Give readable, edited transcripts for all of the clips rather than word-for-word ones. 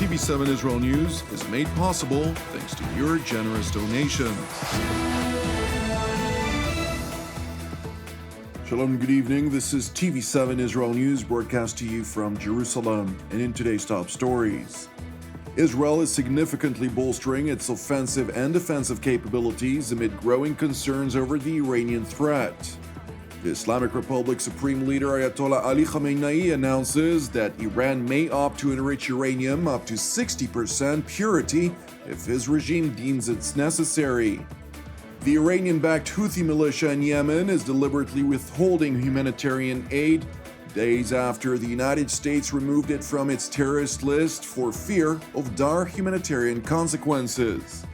TV7 Israel News is made possible thanks to your generous donations. Shalom, good evening. This is TV7 Israel News, broadcast to you from Jerusalem. And in today's top stories, Israel is significantly bolstering its offensive and defensive capabilities amid growing concerns over the Iranian threat. The Islamic Republic Supreme Leader Ayatollah Ali Khamenei announces that Iran may opt to enrich uranium up to 60% purity if his regime deems it's necessary. The Iranian-backed Houthi militia in Yemen is deliberately withholding humanitarian aid days after the United States removed it from its terrorist list for fear of dire humanitarian consequences.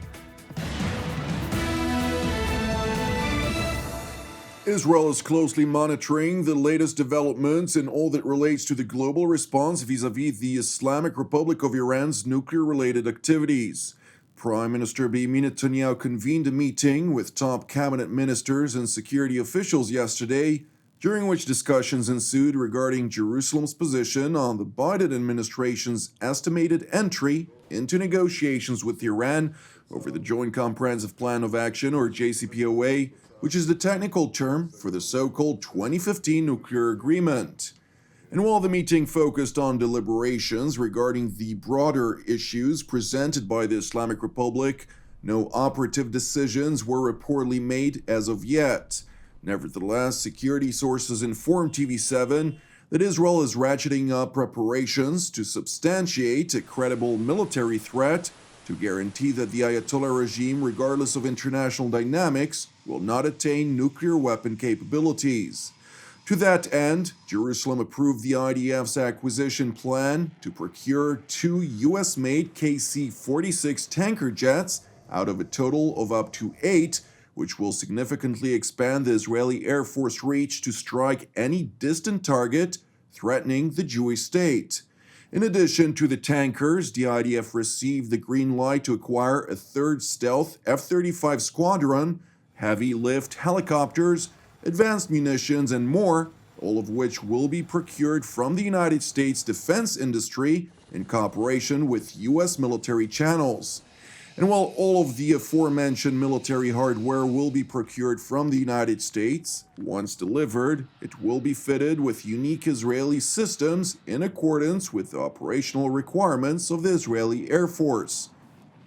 Israel is closely monitoring the latest developments in all that relates to the global response vis-à-vis the Islamic Republic of Iran's nuclear-related activities. Prime Minister Benjamin Netanyahu convened a meeting with top cabinet ministers and security officials yesterday, during which discussions ensued regarding Jerusalem's position on the Biden administration's estimated entry into negotiations with Iran over the Joint Comprehensive Plan of Action, or JCPOA, which is the technical term for the so-called 2015 nuclear agreement. And while the meeting focused on deliberations regarding the broader issues presented by the Islamic Republic, no operative decisions were reportedly made as of yet. Nevertheless, security sources informed TV7 that Israel is ratcheting up preparations to substantiate a credible military threat to guarantee that the Ayatollah regime, regardless of international dynamics, will not attain nuclear weapon capabilities. To that end, Jerusalem approved the IDF's acquisition plan to procure 2 US-made KC-46 tanker jets out of a total of up to 8, which will significantly expand the Israeli Air Force reach to strike any distant target threatening the Jewish state. In addition to the tankers, the IDF received the green light to acquire a 3rd stealth F-35 squadron, heavy lift helicopters, advanced munitions, and more, all of which will be procured from the United States defense industry in cooperation with U.S. military channels. And while all of the aforementioned military hardware will be procured from the United States, once delivered, it will be fitted with unique Israeli systems in accordance with the operational requirements of the Israeli Air Force.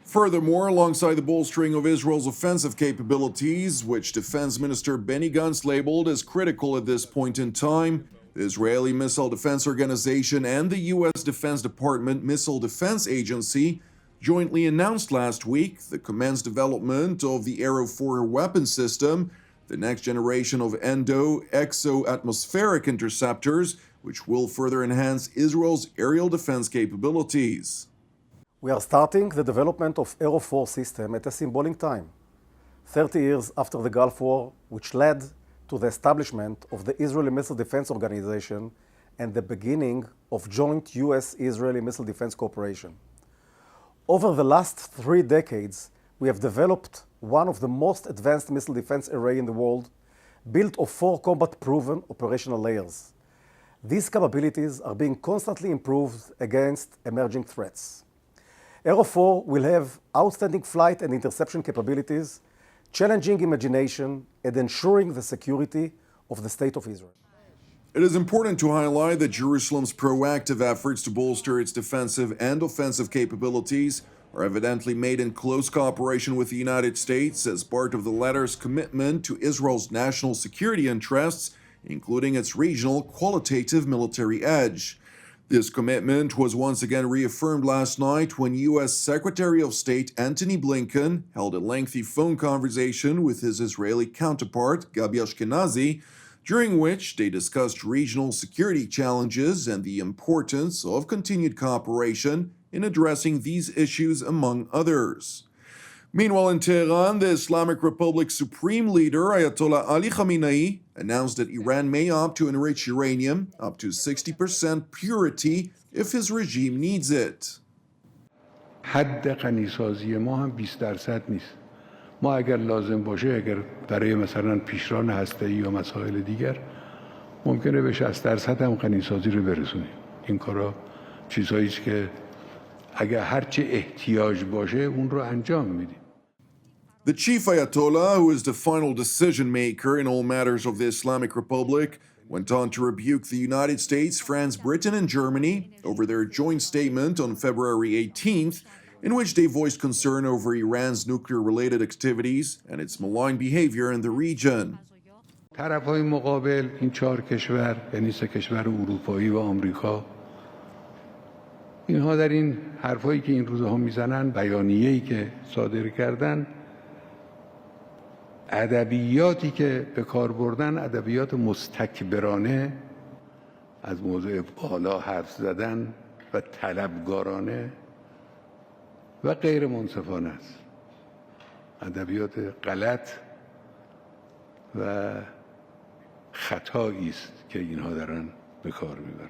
Furthermore, alongside the bolstering of Israel's offensive capabilities, which Defense Minister Benny Gantz labeled as critical at this point in time, the Israeli Missile Defense Organization and the U.S. Defense Department Missile Defense Agency jointly announced last week the commenced development of the Arrow 4 weapon system, the next generation of exo-atmospheric interceptors, which will further enhance Israel's aerial defense capabilities. We are starting the development of Arrow 4 system at a symbolic time, 30 years after the Gulf War, which led to the establishment of the Israeli Missile Defense Organization and the beginning of joint US-Israeli Missile Defense Cooperation. Over the last 3 decades, we have developed one of the most advanced missile defense array in the world, built of 4 combat-proven operational layers. These capabilities are being constantly improved against emerging threats. Arrow 4 will have outstanding flight and interception capabilities, challenging imagination, and ensuring the security of the State of Israel. It is important to highlight that Jerusalem's proactive efforts to bolster its defensive and offensive capabilities are evidently made in close cooperation with the United States as part of the latter's commitment to Israel's national security interests, including its regional qualitative military edge. This commitment was once again reaffirmed last night when U.S. Secretary of State Antony Blinken held a lengthy phone conversation with his Israeli counterpart, Gabi Ashkenazi, during which they discussed regional security challenges and the importance of continued cooperation in addressing these issues, among others. Meanwhile, in Tehran, the Islamic Republic Supreme Leader Ayatollah Ali Khamenei announced that Iran may opt to enrich uranium up to 60% purity if his regime needs it. حد غنیسازی ما هم 20% نیست. ما اگر لازم باشه، اگر برای مثلا پیشران هسته‌ای یا مسائل دیگر ممکنه به 60% هم غنیسازی رو برسونیم. این کارا چیزهایی است که اگر هرچه احتیاج باشه اون رو انجام میدیم. The chief Ayatollah, who is the final decision maker in all matters of the Islamic Republic, went on to rebuke the United States, France, Britain, and Germany over their joint statement on February 18th, in which they voiced concern over Iran's nuclear-related activities and its malign behavior in the region. طرفهای مقابل این 4 کشور یعنی 3 کشور اروپایی و آمریکا اینها در این حرفایی که این روزها میزنن بیانیه‌ای که صادر کردن ادبیاتی که به کار بردن ادبیات مستکبرانه از موضوع بالا حرف زدن و طلبگارانه و غیر منصفانه است ادبیات غلط و خطایی است که اینها دارن به کار میبرن.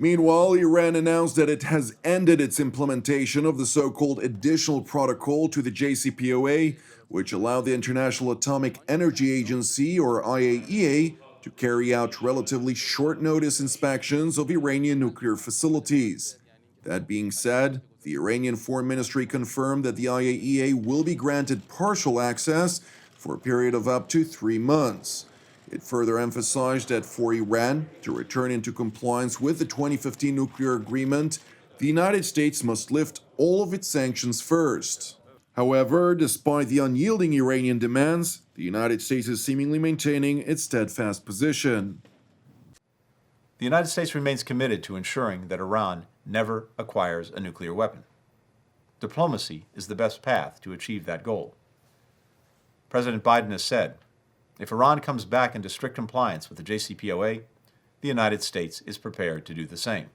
Meanwhile, Iran announced that it has ended its implementation of the so-called Additional Protocol to the JCPOA, which allowed the International Atomic Energy Agency, or IAEA, to carry out relatively short-notice inspections of Iranian nuclear facilities. That being said, the Iranian Foreign Ministry confirmed that the IAEA will be granted partial access for a period of up to 3 months. It further emphasized that for Iran to return into compliance with the 2015 nuclear agreement, the United States must lift all of its sanctions first. However, despite the unyielding Iranian demands, the United States is seemingly maintaining its steadfast position. The United States remains committed to ensuring that Iran never acquires a nuclear weapon. Diplomacy is the best path to achieve that goal. President Biden has said, if Iran comes back into strict compliance with the JCPOA, the United States is prepared to do the same.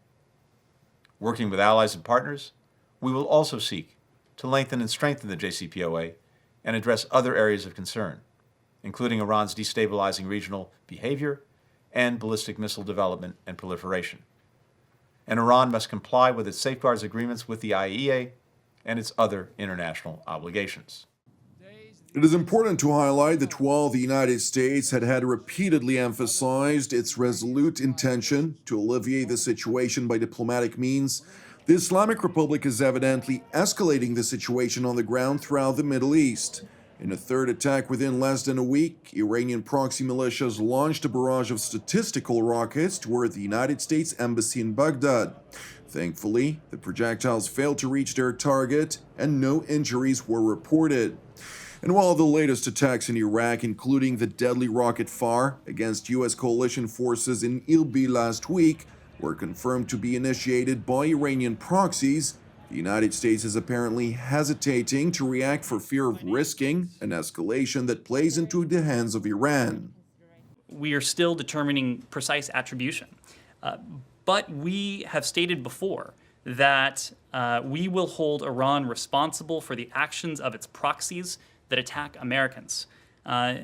Working with allies and partners, we will also seek to lengthen and strengthen the JCPOA and address other areas of concern, including Iran's destabilizing regional behavior and ballistic missile development and proliferation. And Iran must comply with its safeguards agreements with the IAEA and its other international obligations. It is important to highlight that while the United States had repeatedly emphasized its resolute intention to alleviate the situation by diplomatic means, the Islamic Republic is evidently escalating the situation on the ground throughout the Middle East. In a third attack within less than a week, Iranian proxy militias launched a barrage of statistical rockets toward the United States Embassy in Baghdad. Thankfully, the projectiles failed to reach their target and no injuries were reported. And while the latest attacks in Iraq, including the deadly rocket fire against U.S. coalition forces in Irbil last week, were confirmed to be initiated by Iranian proxies, the United States is apparently hesitating to react for fear of risking an escalation that plays into the hands of Iran. We are still determining precise attribution, but we have stated before that we will hold Iran responsible for the actions of its proxies that attack Americans. I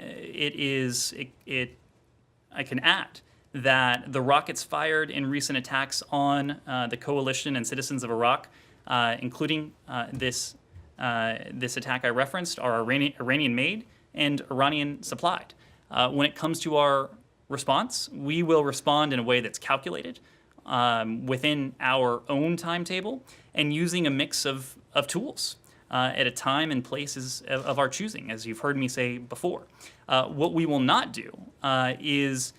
can add that the rockets fired in recent attacks on the coalition and citizens of Iraq, including this attack I referenced, are Iranian-made and Iranian-supplied. When it comes to our response, we will respond in a way that's calculated within our own timetable and using a mix of tools. At a time and places of our choosing, as you've heard me say before. What we will not do is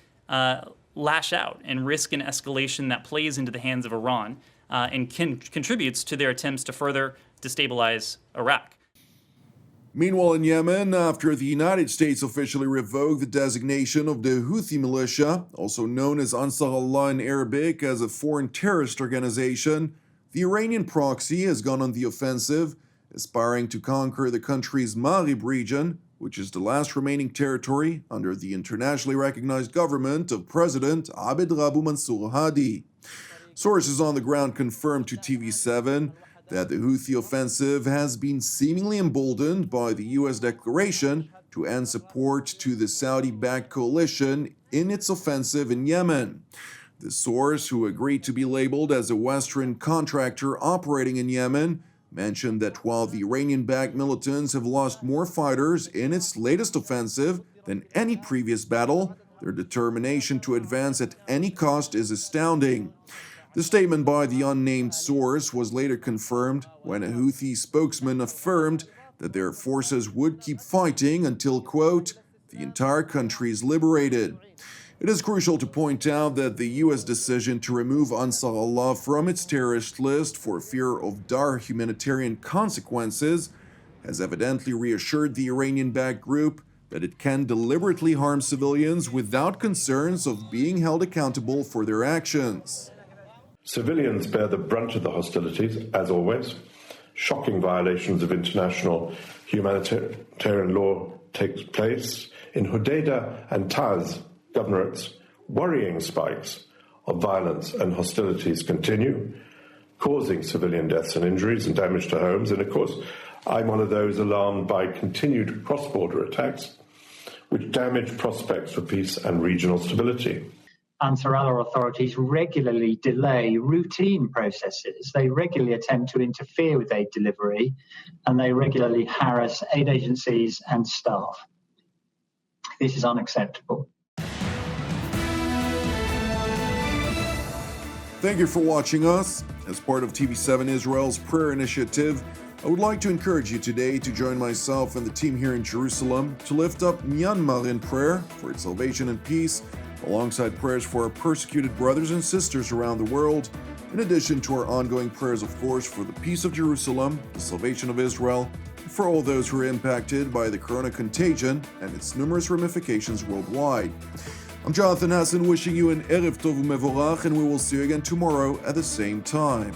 lash out and risk an escalation that plays into the hands of Iran and contributes to their attempts to further destabilize Iraq. Meanwhile, in Yemen, after the United States officially revoked the designation of the Houthi militia, also known as Ansar Allah in Arabic, as a foreign terrorist organization, the Iranian proxy has gone on the offensive, aspiring to conquer the country's Maghrib region, which is the last remaining territory under the internationally recognized government of President Abd Rabu Mansour Hadi. Sources on the ground confirmed to TV7 that the Houthi offensive has been seemingly emboldened by the U.S. declaration to end support to the Saudi-backed coalition in its offensive in Yemen. The source, who agreed to be labeled as a Western contractor operating in Yemen, mentioned that while the Iranian-backed militants have lost more fighters in its latest offensive than any previous battle, their determination to advance at any cost is astounding. The statement by the unnamed source was later confirmed when a Houthi spokesman affirmed that their forces would keep fighting until, quote, the entire country is liberated. It is crucial to point out that the U.S. decision to remove Ansar Allah from its terrorist list for fear of dire humanitarian consequences has evidently reassured the Iranian-backed group that it can deliberately harm civilians without concerns of being held accountable for their actions. Civilians bear the brunt of the hostilities, as always. Shocking violations of international humanitarian law take place. In Hodeidah and Taz governorates, worrying spikes of violence and hostilities continue, causing civilian deaths and injuries and damage to homes. And of course, I'm one of those alarmed by continued cross-border attacks, which damage prospects for peace and regional stability. Ansar Allah authorities regularly delay routine processes. They regularly attempt to interfere with aid delivery, and they regularly harass aid agencies and staff. This is unacceptable. Thank you for watching us. As part of TV7 Israel's prayer initiative, I would like to encourage you today to join myself and the team here in Jerusalem to lift up Myanmar in prayer for its salvation and peace, alongside prayers for our persecuted brothers and sisters around the world, in addition to our ongoing prayers, of course, for the peace of Jerusalem, the salvation of Israel, and for all those who are impacted by the corona contagion and its numerous ramifications worldwide. I'm Jonathan Hassan, wishing you an Erev Tov U'Mevorach, and we will see you again tomorrow at the same time.